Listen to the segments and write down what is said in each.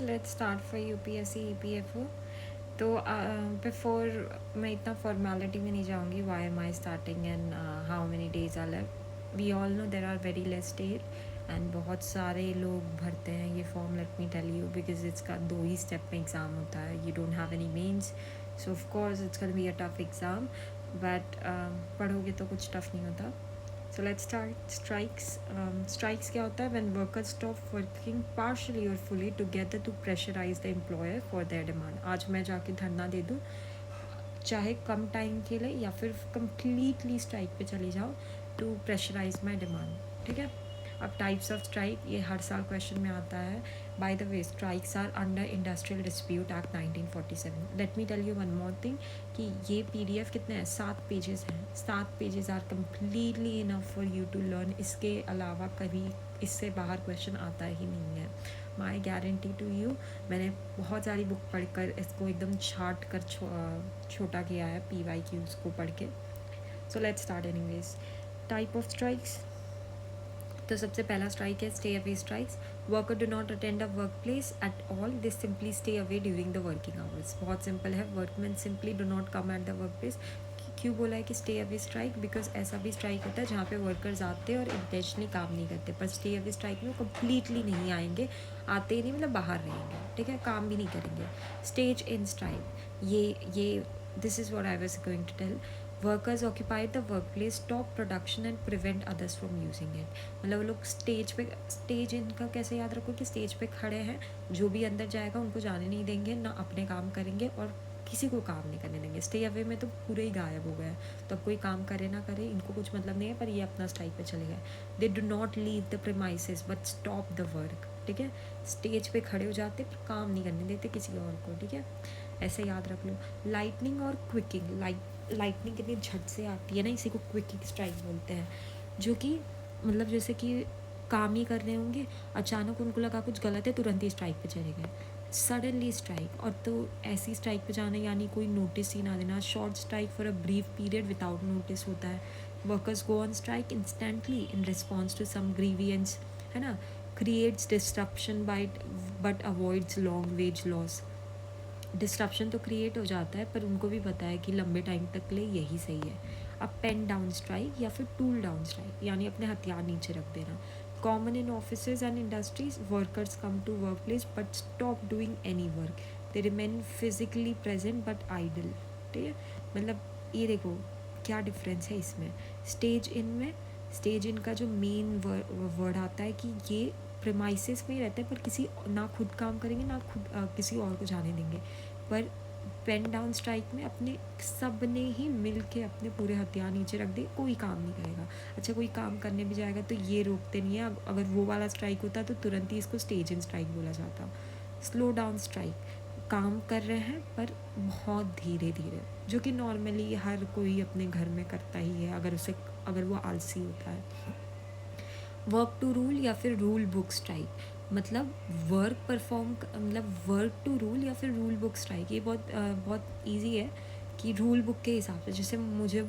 Guys, let's start for UPSC EPFO. तो before मैं इतना फॉर्मेलिटी में नहीं जाऊँगी, why am I starting and how many days are left. We all know there are very less days and बहुत सारे लोग भरते हैं ये form. Let me tell you, because इसका 2 ही स्टेप में एग्ज़ाम होता है। You don't have any means, so of course it's gonna be a tough exam, but पढ़ोगे तो कुछ टफ नहीं होता। So let's start strikes. Strikes क्या होता है? When workers stop working partially or fully together to pressurize the employer for their demand. आज मैं जाके धरना दे दूँ, चाहे कम टाइम के लिए या फिर कम्प्लीटली स्ट्राइक पे चले जाओ टू प्रेशराइज माई डिमांड। ठीक है। अब टाइप्स ऑफ स्ट्राइक, ये हर साल क्वेश्चन में आता है। By the way, strikes are under industrial dispute act 1947। Let me tell you one more thing कि ये PDF कितने हैं? 7 पेजेस हैं। 7 pages are completely enough for you to learn. इसके अलावा कभी इससे बाहर क्वेश्चन आता ही नहीं है। माई गारंटी टू यू, मैंने बहुत सारी बुक पढ़कर इसको एकदम छाट कर छोटा किया है PYQs को पढ़ के। So let's start anyways. Type of strikes, तो सबसे पहला स्ट्राइक है stay away strikes. Worker do not attend a work place at all, they simply stay away during the working hours. बहुत सिंपल है, workman simply do not come at the work place. क्यों बोला है कि stay away strike? Because ऐसा भी strike होता है जहाँ पे वर्कर्स आते हैं और इंटेंशनली काम नहीं करते, पर स्टे अवे स्ट्राइक में कम्प्लीटली नहीं आएंगे, आते ही नहीं मतलब बाहर रहेंगे, ठीक है, काम भी नहीं करेंगे। स्टेज इन स्ट्राइक, ये this is what I was going to tell. Workers occupied the work place, stop production and prevent others from using it. मतलब वो लोग स्टेज पे, स्टेज इनका कैसे याद रखो कि स्टेज पे खड़े हैं, जो भी अंदर जाएगा उनको जाने नहीं देंगे, ना अपने काम करेंगे और किसी को काम नहीं करने देंगे। स्टे अवे में तो पूरे ही गायब हो गए, तो अब कोई काम करे ना करे इनको कुछ मतलब नहीं है, पर ये अपना स्ट्राइक पे चले गए। They do not leave the premises but stop the work. ठीक है, स्टेज पे खड़े हो जाते पर काम नहीं करने देते किसी और को। ठीक है, ऐसे याद रख लो। लाइटनिंग और क्विकिंग, लाइटनिंग कितनी झट से आती है ना, इसी को क्विकिंग स्ट्राइक बोलते हैं। जो कि मतलब जैसे कि काम ही कर रहे होंगे, अचानक उनको लगा कुछ गलत है, तुरंत ही स्ट्राइक पे चले गए, सडनली स्ट्राइक। और तो ऐसी स्ट्राइक पे जाना यानी कोई नोटिस ही ना देना। Short strike for a brief period without notice होता है। Workers go on strike instantly in response to some grievance, है ना, creates disruption by but avoids long wage loss. Disruption तो क्रिएट हो जाता है, पर उनको भी पता है कि लंबे टाइम तक के लिए यही सही है। अब पेन डाउन स्ट्राइक या फिर टूल डाउन स्ट्राइक, यानी अपने हथियार नीचे रख देना। Common in offices and industries, workers come to work place but stop doing any work, they remain physically present but idle. ठीक है, मतलब ये देखो क्या डिफरेंस है इसमें। स्टेज इन में, स्टेज इन का जो मेन वर्ड आता है कि ये प्रेमाइसिस में ही रहते हैं, पर किसी ना खुद काम करेंगे ना खुद किसी और को जाने देंगे। पर पेन डाउन स्ट्राइक में अपने सब ने ही मिल के अपने पूरे हथियार नीचे रख दिए, कोई काम नहीं करेगा। अच्छा, कोई काम करने भी जाएगा तो ये रोकते नहीं है। अगर वो वाला स्ट्राइक होता तो तुरंत ही इसको स्टेज इन स्ट्राइक बोला जाता। स्लो डाउन स्ट्राइक, काम कर रहे हैं पर बहुत धीरे धीरे, जो कि नॉर्मली हर कोई अपने घर में करता ही है, अगर वो आलसी होता है। वर्क टू रूल या फिर रूल बुक स्ट्राइक, मतलब वर्क टू रूल या फिर रूल बुक स्ट्राइक। ये बहुत ईजी है कि रूल बुक के हिसाब से, जैसे मुझे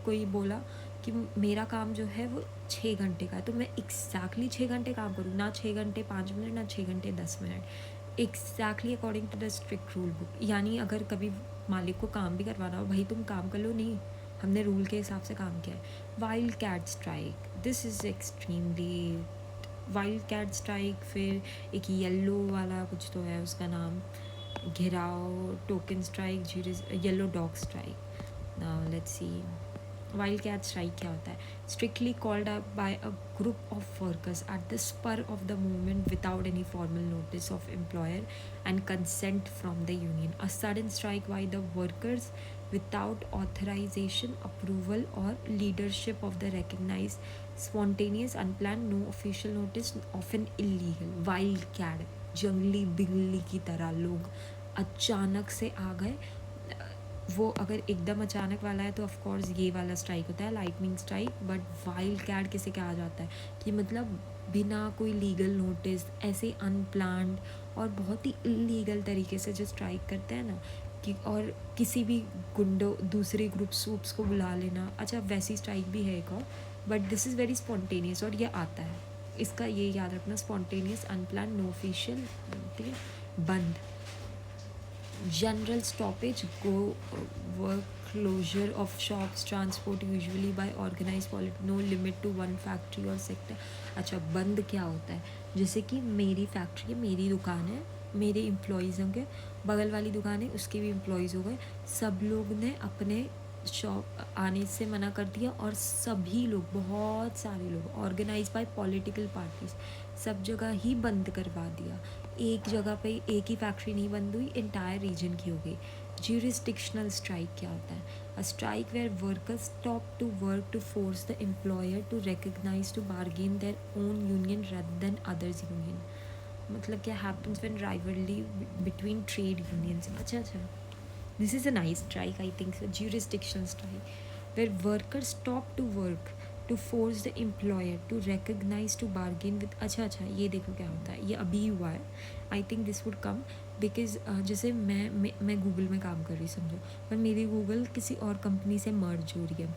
कोई बोला कि मेरा काम जो है वो 6 घंटे का है, तो मैं एग्जैक्टली 6 घंटे काम करूँ, ना 6 घंटे 5 मिनट, ना 6 घंटे 10 minute, exactly according to the strict rule book. यानी अगर कभी मालिक को काम भी करवाना हो, भाई तुम काम कर लो, नहीं, हमने रूल के हिसाब से काम किया है। Wild cat strike, this is extremely, wild cat strike. फिर एक येलो वाला कुछ तो है, उसका नाम gherao token strike, yellow dog strike. Now let's see wild cat strike क्या होता है। Strictly called up by a group of workers at the spur of the moment without any formal notice of employer and consent from the union. A sudden strike by the workers without authorization, approval or leadership of the recognized, spontaneous, unplanned, no official notice, often illegal. Wild cat, जंगली बिल्ली की तरह लोग अचानक से आ गए। वो अगर एकदम अचानक वाला है तो ऑफ कोर्स ये वाला स्ट्राइक होता है, lightning strike. But wild cat किसे कहा जाता है कि मतलब बिना कोई लीगल नोटिस, ऐसे अनप्लान्ड और बहुत ही इलीगल तरीके से जो स्ट्राइक करते हैं ना, कि और किसी भी गुंडों दूसरे ग्रुप्स को बुला लेना। अच्छा, वैसी स्ट्राइक भी है एक और, but this is very spontaneous और ये आता है, इसका ये याद रखना, स्पॉन्टेनियस, अनप्लान, नो ऑफिशियल। ठीक है, बंद, general stoppage, go work closure of shops, transport usually by organized policy, no limit to one factory or sector. अच्छा, बंद क्या होता है? जैसे कि मेरी फैक्ट्री है, मेरी दुकान है, मेरे एम्प्लॉयज़ होंगे, बगल वाली दुकान है उसके भी एम्प्लॉयज़ हो गए, सब लोग ने अपने शॉप आने से मना कर दिया और सभी लोग, बहुत सारे लोग, ऑर्गेनाइज बाय पॉलिटिकल पार्टीज, सब जगह ही बंद करवा दिया। एक जगह पे एक ही फैक्ट्री नहीं बंद हुई, इंटायर रीजन की हो गई। ज्यूरिसडिक्शनल स्ट्राइक क्या होता है? A strike where workers stop to work to force the employer to recognize to bargain their own union rather than others union. मतलब क्या happens when rivalry between trade unions. अच्छा, this is a nice strike, I think so. Jurisdictional strike, where workers stop to work to force the employer to recognize to bargain with. अच्छा, ये देखो क्या होता है, ये अभी हुआ है। I think this would come because जैसे मैं गूगल में काम कर रही समझो, पर मेरी गूगल किसी और कंपनी से मर्ज हो रही है,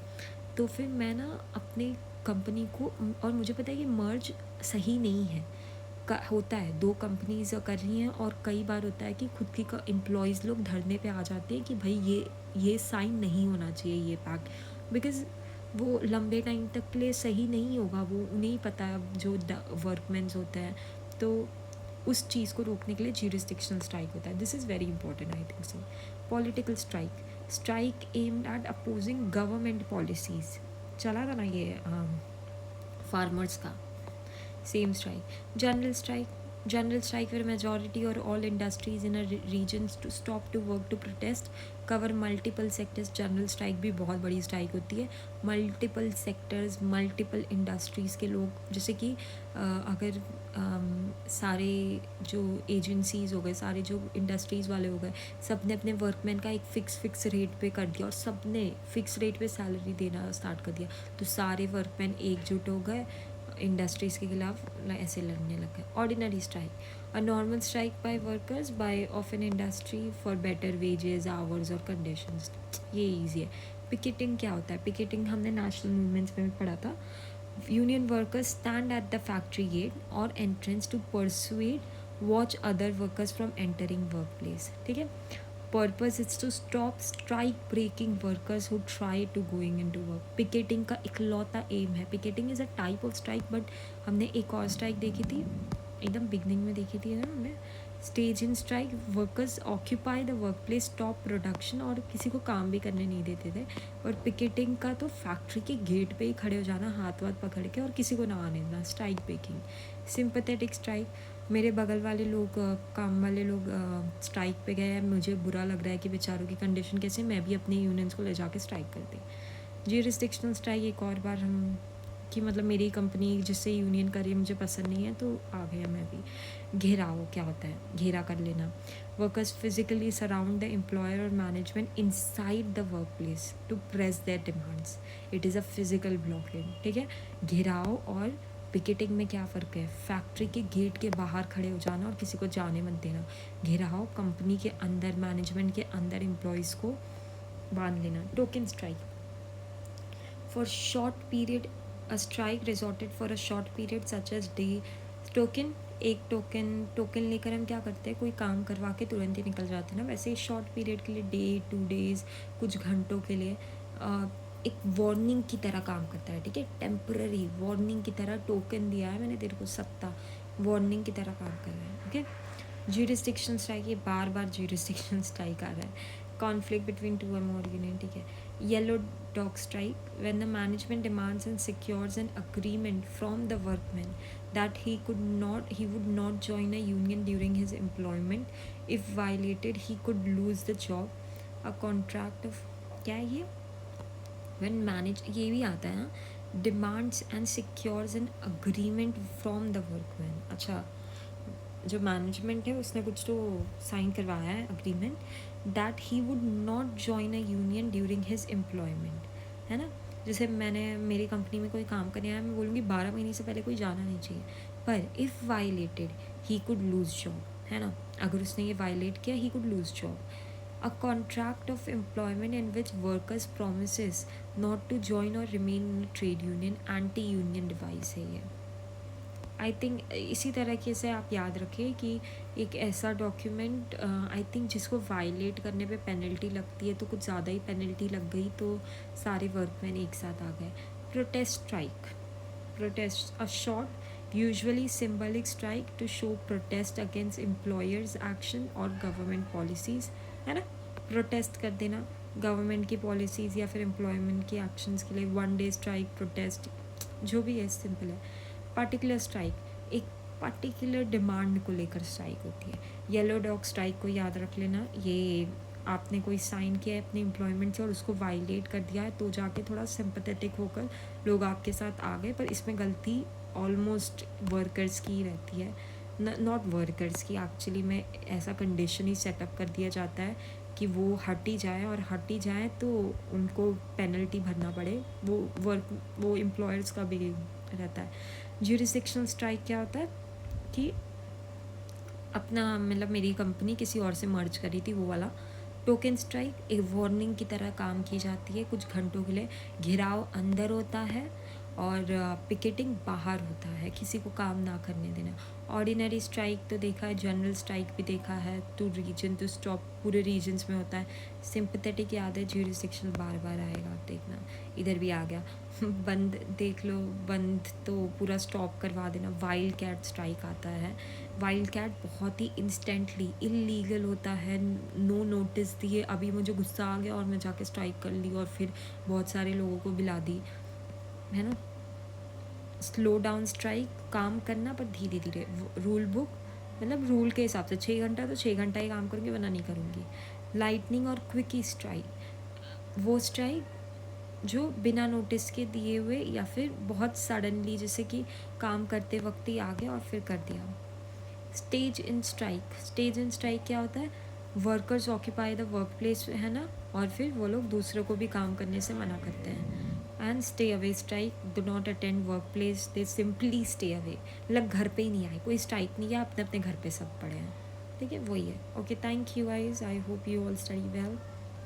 तो फिर मैं ना अपने कंपनी को, और मुझे पता है कि मर्ज सही नहीं है, होता है, दो कंपनीज कर रही हैं, और कई बार होता है कि खुद की एम्प्लॉयज़ लोग धरने पे आ जाते हैं कि भाई ये साइन नहीं होना चाहिए ये पैक्ट, बिकॉज़ वो लंबे टाइम तक के लिए सही नहीं होगा, वो उन्हें ही पता है जो वर्कमैन्स होते हैं, तो उस चीज़ को रोकने के लिए ज्यूरिसडिक्शनल स्ट्राइक होता है। This is very important, I think so. Political strike, strike aimed at opposing government policies, चला था ना ये फार्मर्स का। Same strike. General strike where majority or all industries in a region to stop to work to protest, cover multiple sectors. General strike भी बहुत बड़ी strike होती है, multiple sectors, multiple industries के लोग, जैसे कि अगर सारे जो एजेंसीज़ हो गए, सारे जो इंडस्ट्रीज़ वाले हो गए, सब ने अपने वर्कमैन का एक फिक्स रेट पे कर दिया और सब ने फिक्स रेट पे सैलरी देना स्टार्ट कर दिया, तो सारे वर्कमैन एकजुट हो गए, इंडस्ट्रीज़ के खिलाफ ऐसे लड़ने लग गए। Ordinary strike, a normal strike by workers by of an industry for better wages, hours और कंडीशंस, ये ईजी है। पिकेटिंग क्या होता है? पिकेटिंग हमने नेशनल मूवमेंट्स में भी पढ़ा था। Union workers stand at the factory gate और entrance to persuade watch other workers from entering work place, ठीक है। Purpose is to stop strike breaking workers who try to going in to work. Picketing का इकलौता aim है, picketing is a type of strike, but हमने एक और strike देखी थी, एकदम बिगनिंग में देखी थी ना हमने, stage in strike, workers occupy the work place, stop production, और किसी को काम भी करने नहीं देते थे। और पिकेटिंग का तो फैक्ट्री के गेट पे ही खड़े हो जाना हाथ वाथ पकड़ के और किसी को ना आने देना, स्ट्राइक ब्रेकिंग। सिंपैथेटिक स्ट्राइक, मेरे बगल वाले लोग, काम वाले लोग स्ट्राइक पे गए हैं, मुझे बुरा लग रहा है कि बेचारों की कंडीशन कैसे, मैं भी अपने यूनियंस को ले जाके स्ट्राइक कर दी। ज्यूरिसडिक्शनल स्ट्राइक, एक और बार हम कि मतलब मेरी कंपनी जिससे यूनियन करी मुझे पसंद नहीं है तो आ गया मैं भी। घेराव क्या होता है? घेरा कर लेना, workers physically surround the employer और management inside the work place to press their demands, it is a physical blockade, ठीक है। घेराव और पिकेटिंग में क्या फ़र्क है? फैक्ट्री के गेट के बाहर खड़े हो जाना और किसी को जाने मत देना। घेराव कंपनी के अंदर, मैनेजमेंट के अंदर एम्प्लॉयज़ को बांध लेना। Token strike, for short period, a strike resorted for a short period such as day. Token, एक टोकन लेकर हम क्या करते हैं, कोई काम करवा के तुरंत ही निकल जाते हैं ना, वैसे ही शॉर्ट पीरियड के लिए, डे 2 डेज़, कुछ घंटों के लिए एक वार्निंग की तरह काम करता है, ठीक है। टेम्पररी वार्निंग की तरह टोकन दिया है मैंने तेरे को सत्ता, वार्निंग की तरह काम कर रहा है, ओके। ज्यूरिसडिक्शनल स्ट्राइक, ये बार बार ज्यूरिसडिक्शनल स्ट्राइक आ रहा है। कॉन्फ्लिक्ट बिटवीन टू और मोर यूनियन, ठीक है। Yellow dog strike, when the management demands and secures an agreement from the workman that he would not join a union during his employment. If violated, he could lose the job. A contract of, क्या है ये? When manage, ये भी आता है ना, demands and secures an agreement from the workman। अच्छा, जो मैनेजमेंट है उसने कुछ तो साइन करवाया है agreement, that he would not join a union during his employment, है ना। जैसे मैंने मेरी कंपनी में कोई काम करने आया, मैं बोलूँगी 12 महीने से पहले कोई जाना नहीं चाहिए, पर if violated he could lose job, है ना। अगर उसने ये वायलेट किया, he could lose job. A contract of employment in which workers promises not to join और remain in trade union, anti union device है ये। आई थिंक इसी तरीके से आप याद रखें कि एक ऐसा डॉक्यूमेंट आई थिंक जिसको वायलेट करने पे पेनल्टी लगती है, तो कुछ ज़्यादा ही पेनल्टी लग गई, तो सारे वर्कमैन एक साथ आ गए. Protest strike. Protest, a short, usually symbolic strike to show protest against employers' action or government policies. है ना, प्रोटेस्ट कर देना गवर्नमेंट की पॉलिसीज़ या फिर एम्प्लॉयमेंट की एक्शंस के लिए. वन डे स्ट्राइक, प्रोटेस्ट, जो भी है सिंपल है. पर्टिकुलर स्ट्राइक, एक पर्टिकुलर डिमांड को लेकर स्ट्राइक होती है. येलो डॉग स्ट्राइक को याद रख लेना. ये आपने कोई साइन किया है अपने एम्प्लॉयमेंट से और उसको वायलेट कर दिया है, तो जाके थोड़ा सिंपैथेटिक होकर लोग आपके साथ आ गए, पर इसमें गलती ऑलमोस्ट वर्कर्स की ही रहती है, नॉट वर्कर्स की. एक्चुअली में ऐसा कंडीशन ही सेटअप कर दिया जाता है कि वो हट ही जाए, और हट ही जाए तो उनको पेनल्टी भरना पड़े. वो एम्प्लॉयर्स का भी रहता है. ज्यूरिसडिक्शनल स्ट्राइक क्या होता है कि अपना मतलब मेरी कंपनी किसी और से मर्ज करी थी, वो वाला. टोकन स्ट्राइक एक वार्निंग की तरह काम की जाती है कुछ घंटों के लिए. घिराव अंदर होता है और पिकेटिंग बाहर होता है, किसी को काम ना करने देना. ऑर्डिनरी स्ट्राइक तो देखा है, जनरल स्ट्राइक भी देखा है, टू रीजन टू स्टॉप पूरे रीजन्स में होता है. सिंपैथेटिक याद है, ज्यूरिसडिक्शनल बार बार आएगा, आप देखना इधर भी आ गया. बंद देख लो, बंद तो पूरा स्टॉप करवा देना. वाइल्ड कैट स्ट्राइक आता है. वाइल्ड कैट बहुत ही इंस्टेंटली इलीगल होता है, नो नोटिस दिए, अभी मुझे गुस्सा आ गया और मैं जाके स्ट्राइक कर ली और फिर बहुत सारे लोगों को बिला दी, है ना. स्लो डाउन स्ट्राइक, काम करना पर धीरे धीरे. रूल बुक मतलब रूल के हिसाब से 6 घंटा तो 6 घंटा ही काम करूँगी, वरना नहीं करूँगी. लाइटनिंग और क्विकी स्ट्राइक, वो स्ट्राइक जो बिना नोटिस के दिए हुए या फिर बहुत सडनली, जैसे कि काम करते वक्त ही आ गया और फिर कर दिया. Stage in strike. Stage in strike क्या होता है, workers occupy the work place, है ना, और फिर वो लोग दूसरों को भी काम करने से मना करते हैं. And stay away strike, do not attend work place, they simply stay away, मतलब घर पे ही नहीं आए, कोई स्ट्राइक नहीं है, अपने अपने घर पे सब पड़े हैं. ठीक है, वही है. Okay, thank you guys, I hope you all study well.